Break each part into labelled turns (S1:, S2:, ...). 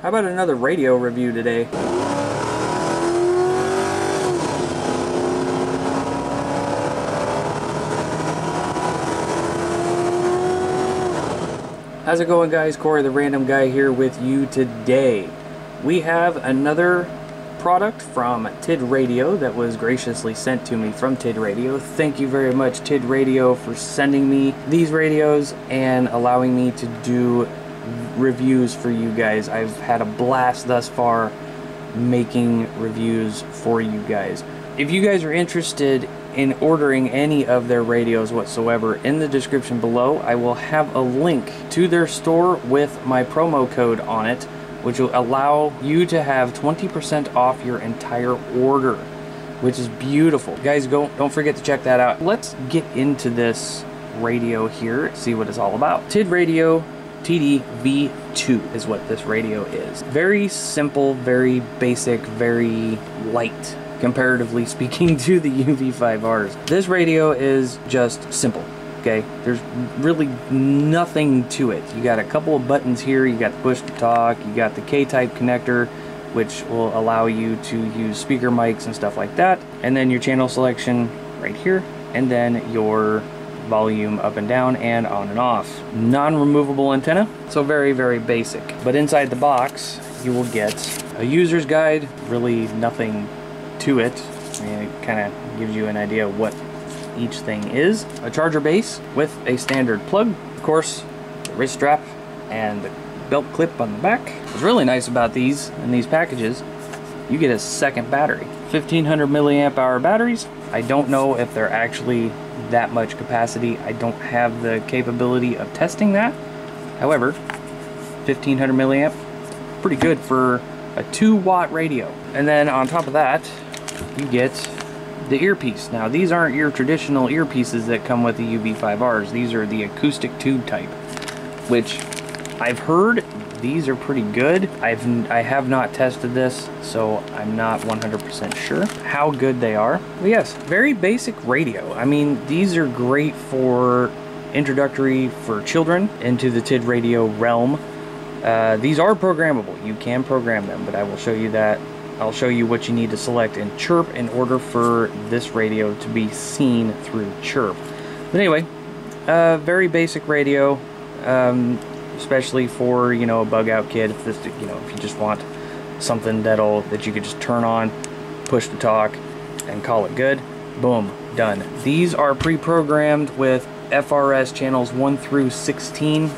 S1: How about another radio review today? How's it going, guys? Corey the Random Guy here with you today. We have another product from Tidradio that was graciously sent to me from Tidradio. Thank you very much, Tidradio, for sending me these radios and allowing me to do reviews for you guys. I've had a blast thus far making reviews for you guys. If you guys are interested in ordering any of their radios whatsoever, in the description below I will have a link to their store with my promo code on it, which will allow you to have 20% off your entire order, which is beautiful. Guys, don't forget to check that out. Let's get into this radio here, see what it's all about. Tidradio TD V2 is what this radio is. Very simple, very basic, very light, comparatively speaking, to the UV5Rs. This radio is just simple, okay? There's really nothing to it. You got a couple of buttons here, you got the push to talk, you got the K-type connector, which will allow you to use speaker mics and stuff like that, and then your channel selection right here, and then your volume up and down and on and off. Non-removable antenna, so very, very basic. But inside the box, you will get a user's guide, really nothing to it. I mean, it kind of gives you an idea of what each thing is. A charger base with a standard plug, of course, the wrist strap and the belt clip on the back. What's really nice about these in these packages, you get a second battery. 1500 milliamp hour batteries. I don't know if they're actually that much capacity. I don't have the capability of testing that. However, 1500 milliamp, pretty good for a 2-watt radio. And then on top of that, you get the earpiece. Now, these aren't your traditional earpieces that come with the UV5Rs. These are the acoustic tube type, which I've heard these are pretty good. I have not tested this, so I'm not 100% sure how good they are. But yes, very basic radio. I mean, these are great for introductory for children into the Tidradio realm. These are programmable. You can program them, but I will show you that. I'll show you what you need to select in Chirp in order for this radio to be seen through Chirp. But anyway, very basic radio, especially for, you know, a bug out kid. If this, you know, if you just want something that you could just turn on, push to talk, and call it good. Boom, done. These are pre-programmed with FRS channels 1 through 16.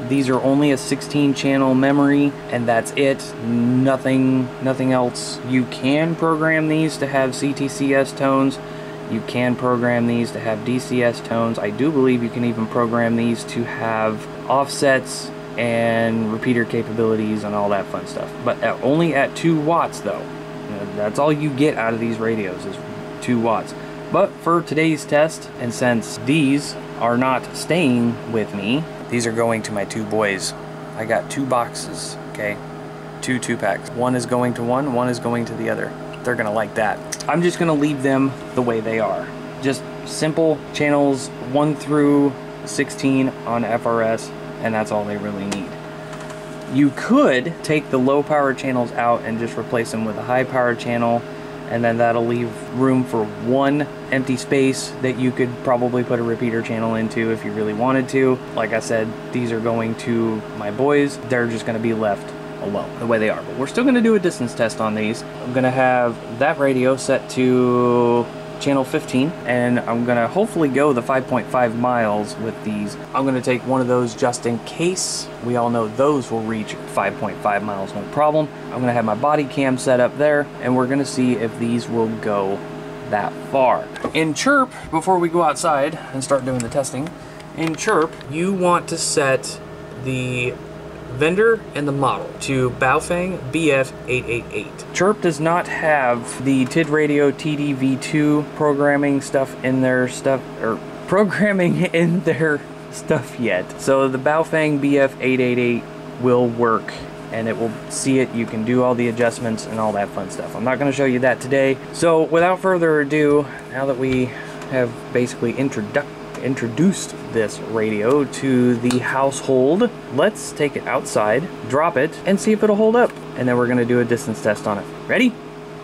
S1: These are only a 16 channel memory, and that's it. Nothing else. You can program these to have CTCS tones. You can program these to have DCS tones. I do believe you can even program these to have offsets and repeater capabilities and all that fun stuff. But only at 2 watts though. That's all you get out of these radios is 2 watts. But for today's test, and since these are not staying with me, these are going to my 2 boys. I got 2 boxes, okay? 2 2-packs. One is going to one is going to the other. They're gonna like that. I'm just gonna leave them the way they are. Just simple channels 1 through 16 on FRS, and that's all they really need. You could take the low power channels out and just replace them with a high power channel, and then that'll leave room for 1 empty space that you could probably put a repeater channel into if you really wanted to. Like I said, these are going to my boys. They're just gonna be left alone the way they are. But we're still gonna do a distance test on these. I'm gonna have that radio set to channel 15, and I'm gonna hopefully go the 5.5 miles with these. I'm gonna take one of those just in case. We all know those will reach 5.5 miles, no problem. I'm gonna have my body cam set up there, and we're gonna see if these will go that far. In Chirp, before we go outside and start doing the testing, in Chirp, you want to set the vendor and the model to Baofeng BF888. Chirp does not have the Tidradio TD V2 programming stuff in their stuff, or programming in their stuff yet. So the Baofeng BF888 will work, and it will see it. You can do all the adjustments and all that fun stuff. I'm not going to show you that today. So without further ado, now that we have basically introduced this radio to the household. Let's take it outside, drop it, and see if it'll hold up. And then we're gonna do a distance test on it. Ready?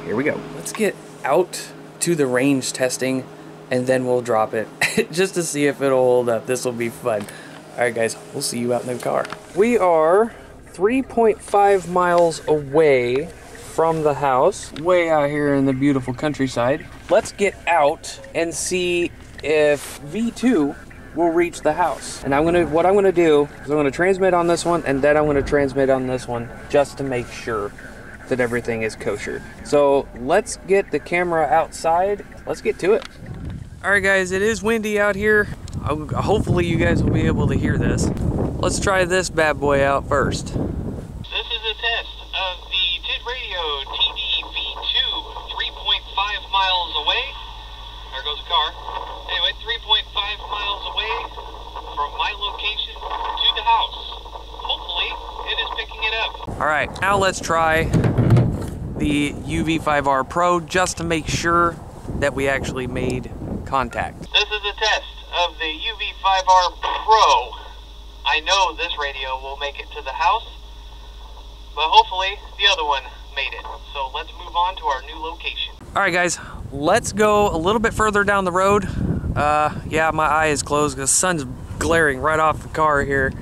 S1: Here we go. Let's get out to the range testing, and then we'll drop it just to see if it'll hold up. This will be fun. All right, guys, we'll see you out in the car. We are 3.5 miles away from the house, way out here in the beautiful countryside. Let's get out and see if V2 will reach the house. And what I'm gonna do is I'm gonna transmit on this one, and then I'm gonna transmit on this one just to make sure that everything is kosher. So let's get the camera outside. Let's get to it. All right, guys, it is windy out here. Hopefully you guys will be able to hear this. Let's try this bad boy out first.
S2: This is a test of the Tidradio TD V2, 3.5 miles away. There goes a car. Anyway, 3.5 miles away from my location to the house. Hopefully, it is picking it up.
S1: All right, now let's try the UV5R Pro just to make sure that we actually made contact.
S2: This is a test of the UV5R Pro. I know this radio will make it to the house, but hopefully the other one made it. So let's move on to our new location.
S1: All right, guys, let's go a little bit further down the road. Yeah, my eye is closed because the sun's glaring right off the car here.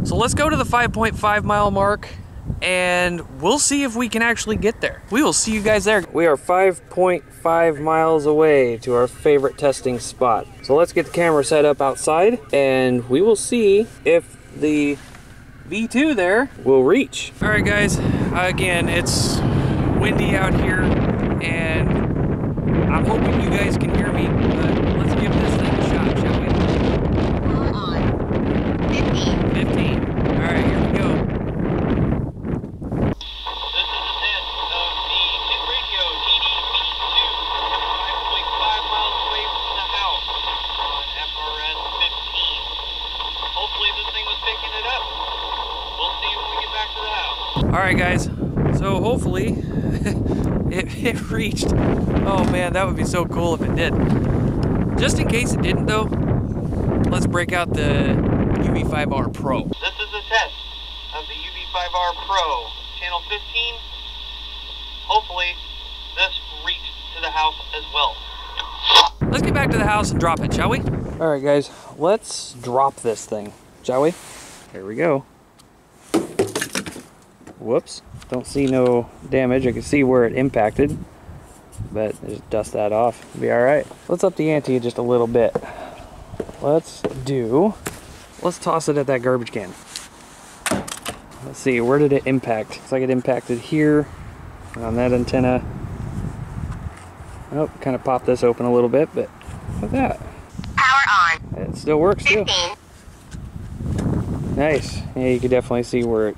S1: So let's go to the 5.5 mile mark, and we'll see if we can actually get there. We will see you guys there. We are 5.5 miles away to our favorite testing spot. So let's get the camera set up outside, and we will see if the V2 there will reach. All right, guys, again, it's windy out here, and I'm hoping you guys can hear me, but let's give this thing a shot, shall we?
S3: We're on 15.
S1: 15. All right, here we go.
S2: This is a test of the Tidradio TD V2, 5.5 miles away from the house on FRS 15. Hopefully this thing was picking it up. We'll see when we get back to the house.
S1: All right, guys, so hopefully it reached. Oh man, that would be so cool if it did. Just in case it didn't though, let's break out the UV5R Pro.
S2: This is a test of the UV5R Pro, channel 15. Hopefully this reached to the house as well.
S1: Let's get back to the house and drop it, shall we? All right, guys, let's drop this thing, shall we? Here we go. Whoops, don't see no damage. I can see where it impacted, but just dust that off. It'll be all right. Let's up the ante just a little bit. Let's toss it at that garbage can. Let's see, where did it impact? Looks like it impacted here on that antenna. Oh, kind of popped this open a little bit, but look at that.
S3: Power on.
S1: It still works too.
S3: 15.
S1: Nice. Yeah, you can definitely see where it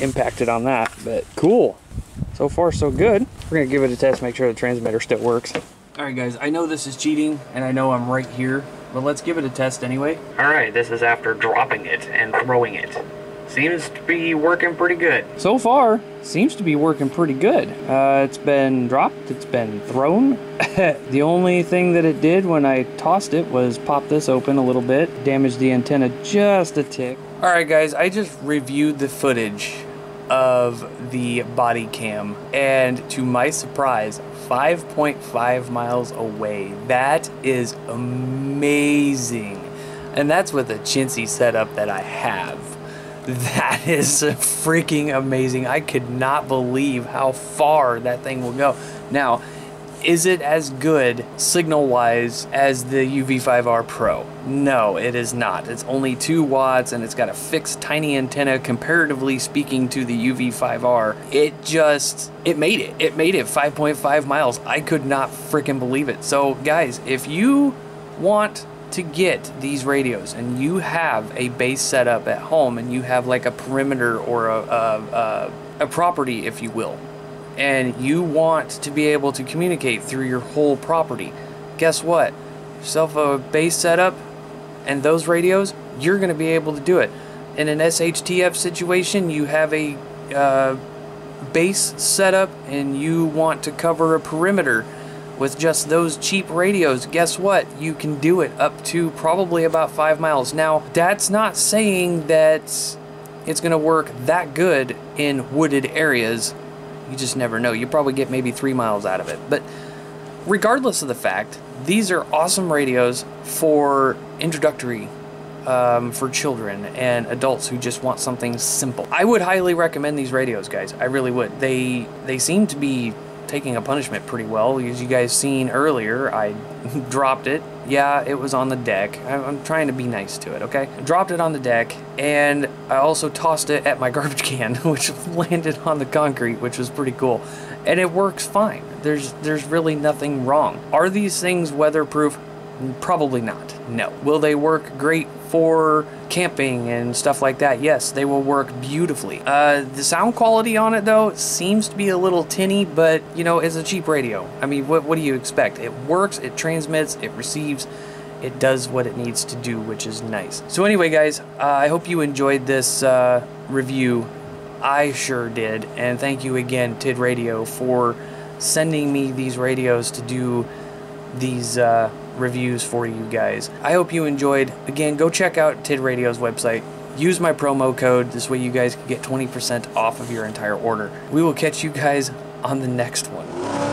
S1: impacted on that, but cool. So far so good. We're gonna give it a test, make sure the transmitter still works. All right, guys, I know this is cheating and I know I'm right here, but let's give it a test anyway. All right, this is after dropping it and throwing it. Seems to be working pretty good. So far, seems to be working pretty good. It's been dropped, it's been thrown. The only thing that it did when I tossed it was pop this open a little bit, damage the antenna just a tick. All right, guys, I just reviewed the footage of the body cam, and to my surprise, 5.5 miles away. That is amazing. And that's with a chintzy setup that I have. That is freaking amazing. I could not believe how far that thing will go. Now, is it as good signal-wise as the UV5R Pro? No, it is not. It's only 2 watts and it's got a fixed tiny antenna comparatively speaking to the UV5R. It made it. It made it 5.5 miles. I could not freaking believe it. So guys, if you want to get these radios and you have a base setup at home and you have like a perimeter or a property, if you will, and you want to be able to communicate through your whole property, guess what? Yourself a base setup and those radios, you're going to be able to do it. In an SHTF situation, you have a base setup and you want to cover a perimeter with just those cheap radios, guess what? You can do it up to probably about 5 miles. Now, that's not saying that it's going to work that good in wooded areas. You just never know. You probably get maybe 3 miles out of it. But regardless of the fact, these are awesome radios for introductory, for children and adults who just want something simple. I would highly recommend these radios, guys. I really would. They seem to be taking a punishment pretty well. As you guys seen earlier, I dropped it. Yeah, it was on the deck. I'm trying to be nice to it, okay? Dropped it on the deck, and I also tossed it at my garbage can, which landed on the concrete, which was pretty cool. And it works fine. There's really nothing wrong. Are these things weatherproof? Probably not. No. Will they work great for camping and stuff like that? Yes, they will work beautifully. The sound quality on it, though, seems to be a little tinny, but, you know, it's a cheap radio. I mean, what do you expect? It works, it transmits, it receives, it does what it needs to do, which is nice. So anyway, guys, I hope you enjoyed this review. I sure did, and thank you again, Tidradio, for sending me these radios to do these reviews for you guys. I hope you enjoyed. Again, go check out Tidradio's website. Use my promo code. This way you guys can get 20% off of your entire order. We will catch you guys on the next one.